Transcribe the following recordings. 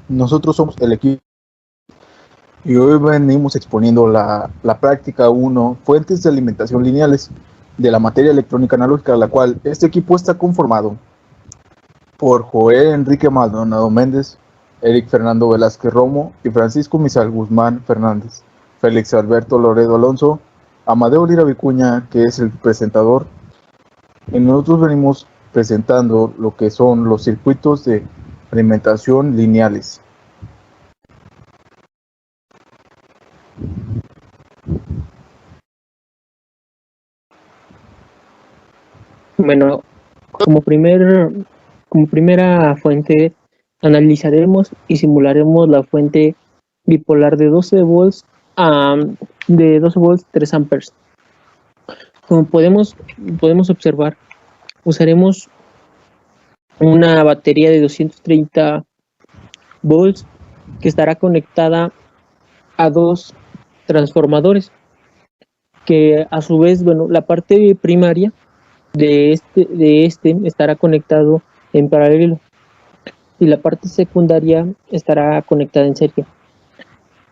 Nosotros somos el equipo y hoy venimos exponiendo la práctica 1, fuentes de alimentación lineales de la materia electrónica analógica, la cual este equipo está conformado por Joel Enrique Maldonado Méndez, Eric Fernando Velázquez Romo y Francisco Misal Guzmán Fernández, Félix Alberto Loredo Alonso, Amadeo Lira Vicuña, que es el presentador, y nosotros venimos presentando lo que son los circuitos de alimentación lineales. Bueno, como primera fuente analizaremos y simularemos la fuente bipolar de 12 volts de 12 volts 3 amperes. Como podemos observar, usaremos una batería de 230 volts que estará conectada a dos transformadores, que a su vez, bueno, la parte primaria de este estará conectado en paralelo y la parte secundaria estará conectada en serie.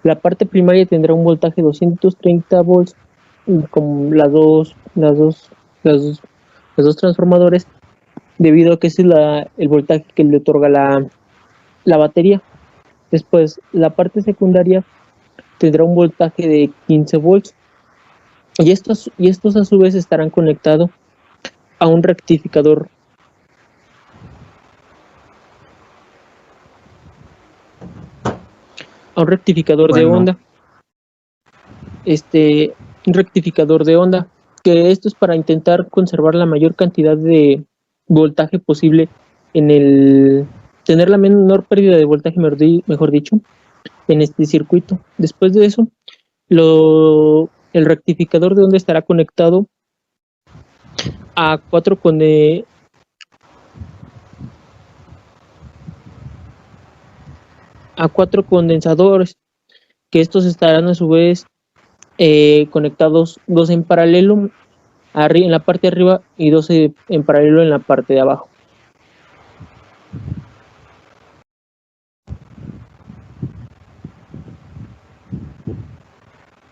La parte primaria tendrá un voltaje de 230 volts con los dos transformadores, debido a que ese es el voltaje que le otorga la batería. Después, la parte secundaria tendrá un voltaje de 15 volts y estos a su vez estarán conectados a un rectificador de onda. Un rectificador de onda, que esto es para intentar conservar la mayor cantidad de voltaje posible tener la menor pérdida de voltaje, mejor dicho, en este circuito. Después de eso, el rectificador de onda estará conectado a cuatro condensadores, que estos estarán a su vez conectados, dos en paralelo en la parte de arriba y dos en paralelo en la parte de abajo.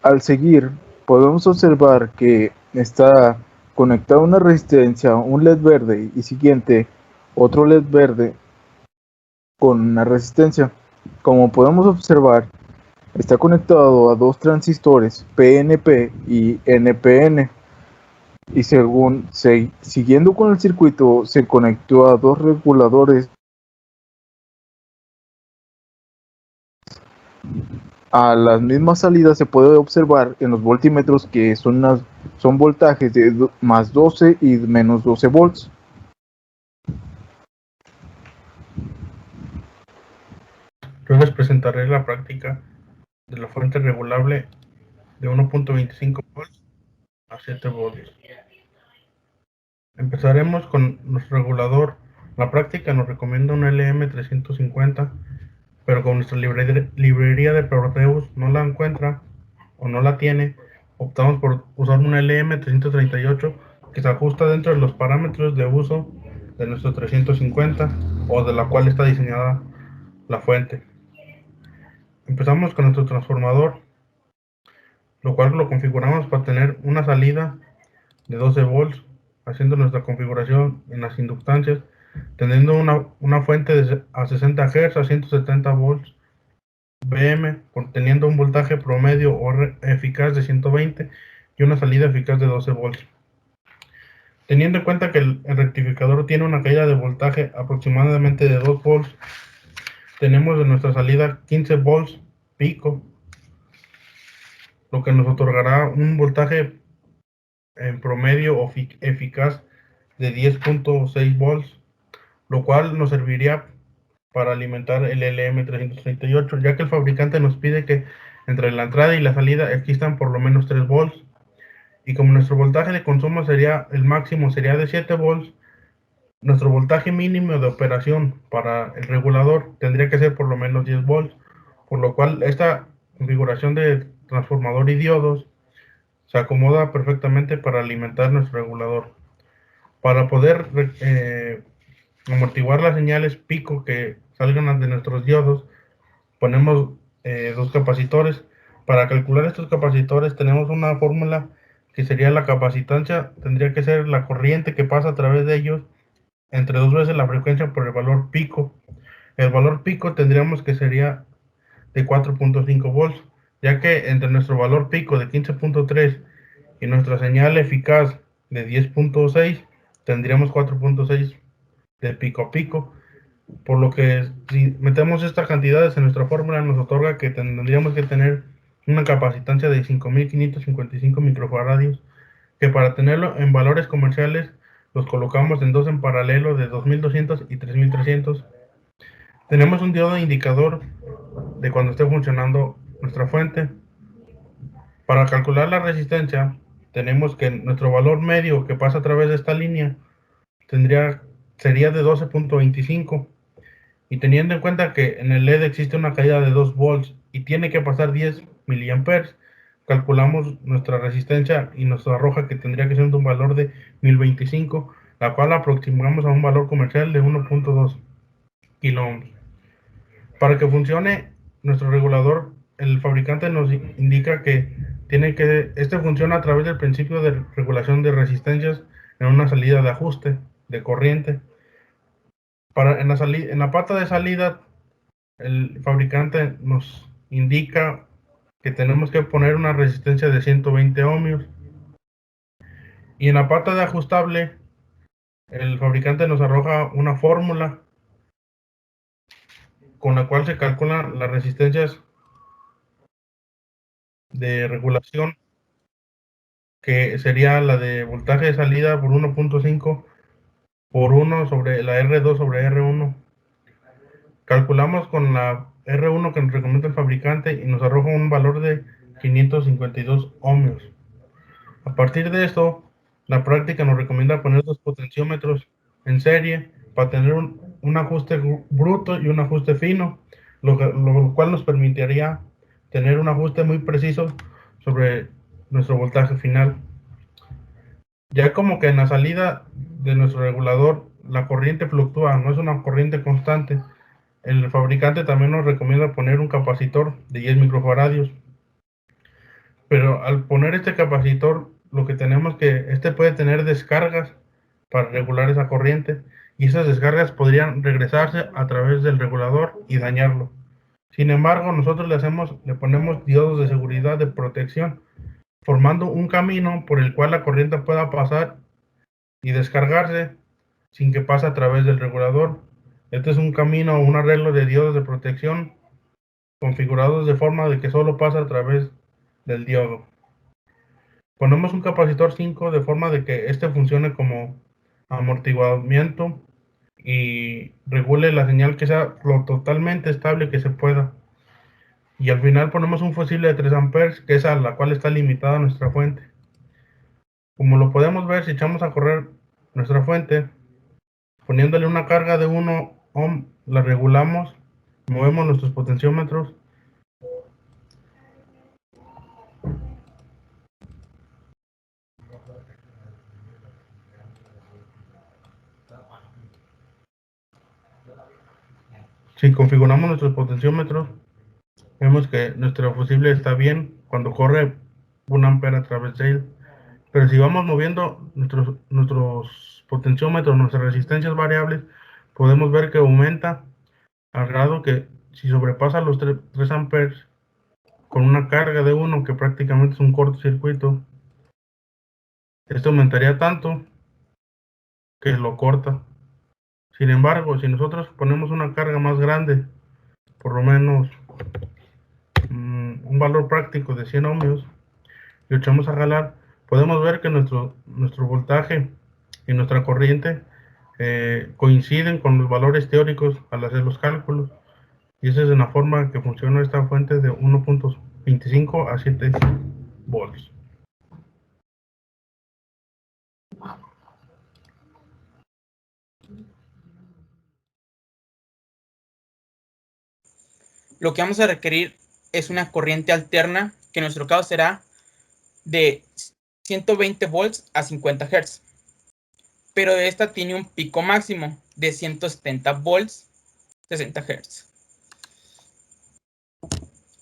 Al seguir, podemos observar que está conectada una resistencia, un LED verde y siguiente otro LED verde con una resistencia. Como podemos observar, está conectado a dos transistores PNP y NPN y siguiendo con el circuito se conectó a dos reguladores a las mismas salidas. Se puede observar en los voltímetros que son voltajes de más 12 y menos 12 volts. Yo les presentaré la práctica de la fuente regulable de 1.25 volts a 7 volts. Empezaremos con nuestro regulador. La práctica nos recomienda un LM350, pero con nuestra librería de Proteus no la encuentra o no la tiene, optamos por usar un LM338 que se ajusta dentro de los parámetros de uso de nuestro 350 o de la cual está diseñada la fuente. Empezamos con nuestro transformador, lo cual lo configuramos para tener una salida de 12 volts, haciendo nuestra configuración en las inductancias, teniendo una fuente a 60 Hz a 170 volts BM, teniendo un voltaje promedio o eficaz de 120 y una salida eficaz de 12 volts. Teniendo en cuenta que el rectificador tiene una caída de voltaje aproximadamente de 2 volts, tenemos en nuestra salida 15 volts pico, lo que nos otorgará un voltaje en promedio o eficaz de 10.6 volts, lo cual nos serviría para alimentar el LM338, ya que el fabricante nos pide que entre la entrada y la salida existan por lo menos 3 volts, y como nuestro voltaje de consumo el máximo sería de 7 volts, nuestro voltaje mínimo de operación para el regulador tendría que ser por lo menos 10 volts, por lo cual esta configuración de transformador y diodos se acomoda perfectamente para alimentar nuestro regulador. Para poder amortiguar las señales pico que salgan de nuestros diodos, ponemos dos capacitores. Para calcular estos capacitores tenemos una fórmula que sería la capacitancia, tendría que ser la corriente que pasa a través de ellos entre 2 veces la frecuencia por el valor pico. El valor pico tendríamos que sería de 4.5 volts, ya que entre nuestro valor pico de 15.3 y nuestra señal eficaz de 10.6 tendríamos 4.6 de pico a pico, por lo que si metemos estas cantidades en nuestra fórmula nos otorga que tendríamos que tener una capacitancia de 5.555 microfaradios, que para tenerlo en valores comerciales los colocamos en dos en paralelo de 2.200 y 3.300. Tenemos un diodo indicador de cuando esté funcionando nuestra fuente. Para calcular la resistencia tenemos que nuestro valor medio que pasa a través de esta línea sería de 12.25, y teniendo en cuenta que en el LED existe una caída de 2 volts y tiene que pasar 10 miliamperes, calculamos nuestra resistencia y nos arroja que tendría que ser un valor de 1025, la cual aproximamos a un valor comercial de 1.2 kilo ohms. Para que funcione nuestro regulador, el fabricante nos indica que este funciona a través del principio de regulación de resistencias en una salida de ajuste de corriente. En la pata de salida, el fabricante nos indica que tenemos que poner una resistencia de 120 ohmios. Y en la pata de ajustable, el fabricante nos arroja una fórmula con la cual se calculan las resistencias de regulación, que sería la de voltaje de salida por 1.5 por 1 sobre la R2 sobre R1. Calculamos con la R1 que nos recomienda el fabricante y nos arroja un valor de 552 ohmios. A partir de esto, la práctica nos recomienda poner dos potenciómetros en serie para tener un ajuste bruto y un ajuste fino, lo cual nos permitiría tener un ajuste muy preciso sobre nuestro voltaje final. Ya como que en la salida de nuestro regulador la corriente fluctúa, no es una corriente constante, el fabricante también nos recomienda poner un capacitor de 10 microfaradios. Pero al poner este capacitor, lo que tenemos que, este puede tener descargas para regular esa corriente, y esas descargas podrían regresarse a través del regulador y dañarlo. Sin embargo, nosotros le ponemos diodos de seguridad de protección, formando un camino por el cual la corriente pueda pasar y descargarse sin que pase a través del regulador. Este es un camino o un arreglo de diodos de protección configurados de forma de que solo pasa a través del diodo. Ponemos un capacitor 5 de forma de que este funcione como amortiguamiento y regule la señal que sea lo totalmente estable que se pueda. Y al final ponemos un fusible de 3 amperes, que es a la cual está limitada nuestra fuente. Como lo podemos ver, si echamos a correr nuestra fuente, poniéndole una carga de 1 ohm, la regulamos, movemos nuestros potenciómetros. Si configuramos nuestros potenciómetros, vemos que nuestro fusible está bien cuando corre 1 ampere a través de él. Pero si vamos moviendo nuestros potenciómetros, nuestras resistencias variables, podemos ver que aumenta al grado que si sobrepasa los 3 amperes con una carga de 1, que prácticamente es un cortocircuito, esto aumentaría tanto que lo corta. Sin embargo, si nosotros ponemos una carga más grande, por lo menos un valor práctico de 100 ohmios, y echamos a jalar, podemos ver que nuestro voltaje y nuestra corriente coinciden con los valores teóricos al hacer los cálculos, y esa es una forma que funciona esta fuente de 1.25 a 7 volts. Lo que vamos a requerir es una corriente alterna, que en nuestro caso será de 120 volts a 50 Hz. Pero esta tiene un pico máximo de 170 volts, 60 Hz.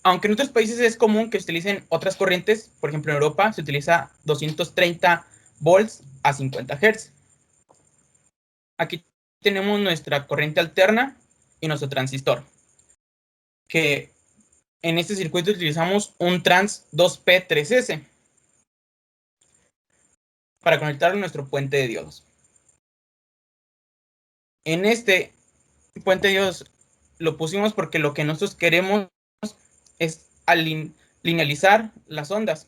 Aunque en otros países es común que se utilicen otras corrientes, por ejemplo en Europa se utiliza 230 volts a 50 Hz. Aquí tenemos nuestra corriente alterna y nuestro transistor, que en este circuito utilizamos un trans 2P3S para conectar nuestro puente de diodos. En este puente de diodos lo pusimos porque lo que nosotros queremos es linealizar las ondas,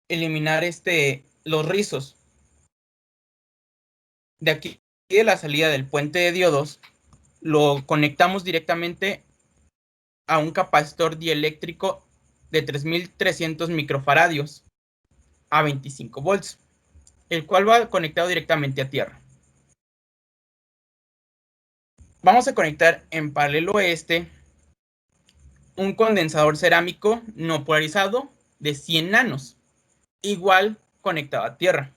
eliminar los rizos. De aquí, de la salida del puente de diodos, lo conectamos directamente a un capacitor dieléctrico de 3300 microfaradios a 25 volts, el cual va conectado directamente a tierra. Vamos a conectar en paralelo a un condensador cerámico no polarizado de 100 nanos, igual conectado a tierra.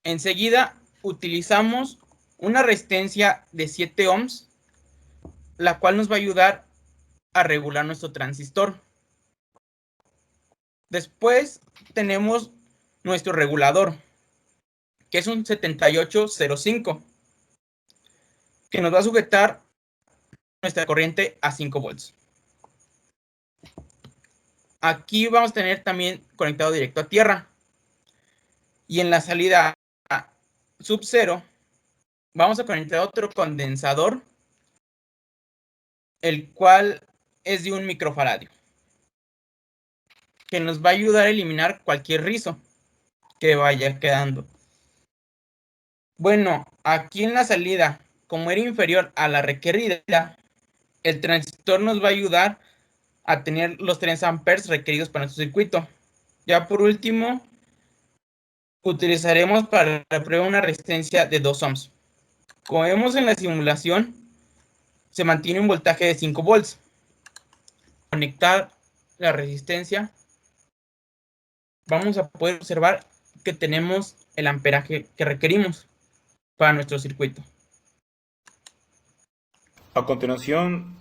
Enseguida utilizamos una resistencia de 7 ohms, la cual nos va a ayudar a regular nuestro transistor. Después tenemos nuestro regulador, que es un 7805, que nos va a sujetar nuestra corriente a 5 volts. Aquí vamos a tener también conectado directo a tierra. Y en la salida sub 0 vamos a conectar otro condensador, el cual es de 1 microfaradio, que nos va a ayudar a eliminar cualquier rizo que vaya quedando. Bueno, aquí en la salida, como era inferior a la requerida, el transistor nos va a ayudar a tener los 3 amperes requeridos para nuestro circuito. Ya por último, utilizaremos para la prueba una resistencia de 2 ohms. Como vemos en la simulación, se mantiene un voltaje de 5 volts. Conectar la resistencia, vamos a poder observar que tenemos el amperaje que requerimos para nuestro circuito. A continuación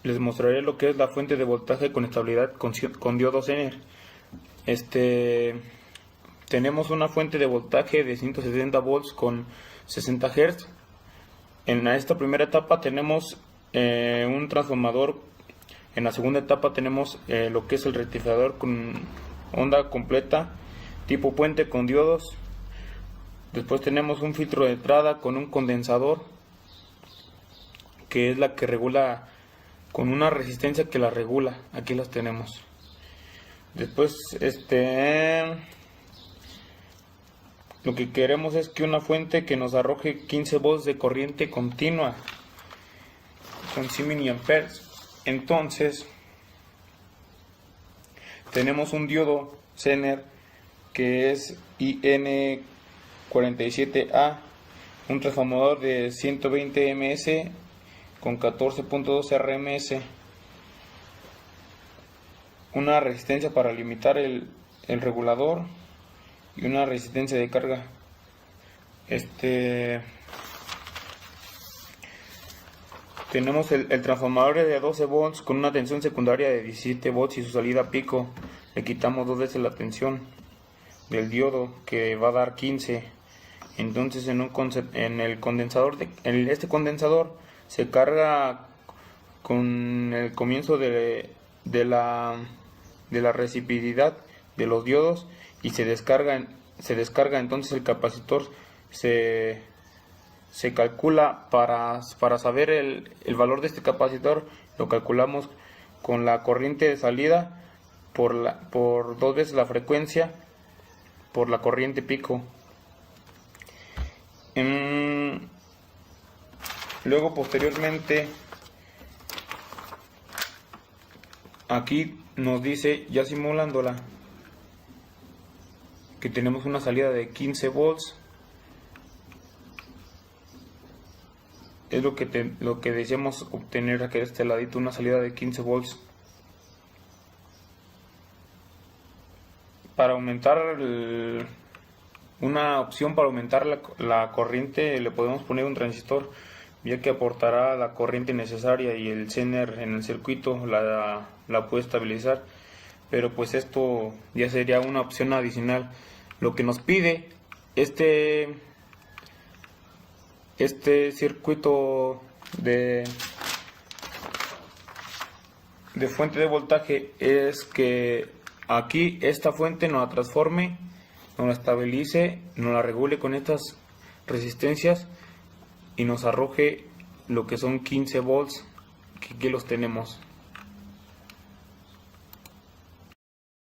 les mostraré lo que es la fuente de voltaje con estabilidad con diodos Zener. Tenemos una fuente de voltaje de 170 volts con 60 Hz. En esta primera etapa tenemos un transformador. En la segunda etapa tenemos lo que es el rectificador con onda completa tipo puente con diodos. Después tenemos un filtro de entrada con un condensador, que es la que regula con una resistencia que la regula. Aquí las tenemos. Después lo que queremos es que una fuente que nos arroje 15 volts de corriente continua con 100 miliamperes. Entonces tenemos un diodo Zener que es IN47A, un transformador de 120 ms con 14.2 RMS, una resistencia para limitar el regulador y una resistencia de carga. Tenemos el transformador de 12 volts con una tensión secundaria de 17 volts y su salida pico. Le quitamos 2 veces la tensión del diodo, que va a dar 15. Entonces en el condensador, este condensador se carga con el comienzo de la resistividad de los diodos y se descarga. Entonces el capacitor se calcula para saber el valor de este capacitor. Lo calculamos con la corriente de salida por 2 veces la frecuencia por la corriente pico. Luego posteriormente aquí nos dice, ya simulándola, que tenemos una salida de 15 volts. Es lo que deseamos obtener aquí a este ladito, una salida de 15 volts. Para aumentar una opción para aumentar la corriente, le podemos poner un transistor ya que aportará la corriente necesaria y el Zener en el circuito la puede estabilizar, pero pues esto ya sería una opción adicional. Lo que nos pide este circuito de fuente de voltaje es que aquí esta fuente nos la transforme, nos la estabilice, nos la regule con estas resistencias y nos arroje lo que son 15 volts, que aquí los tenemos.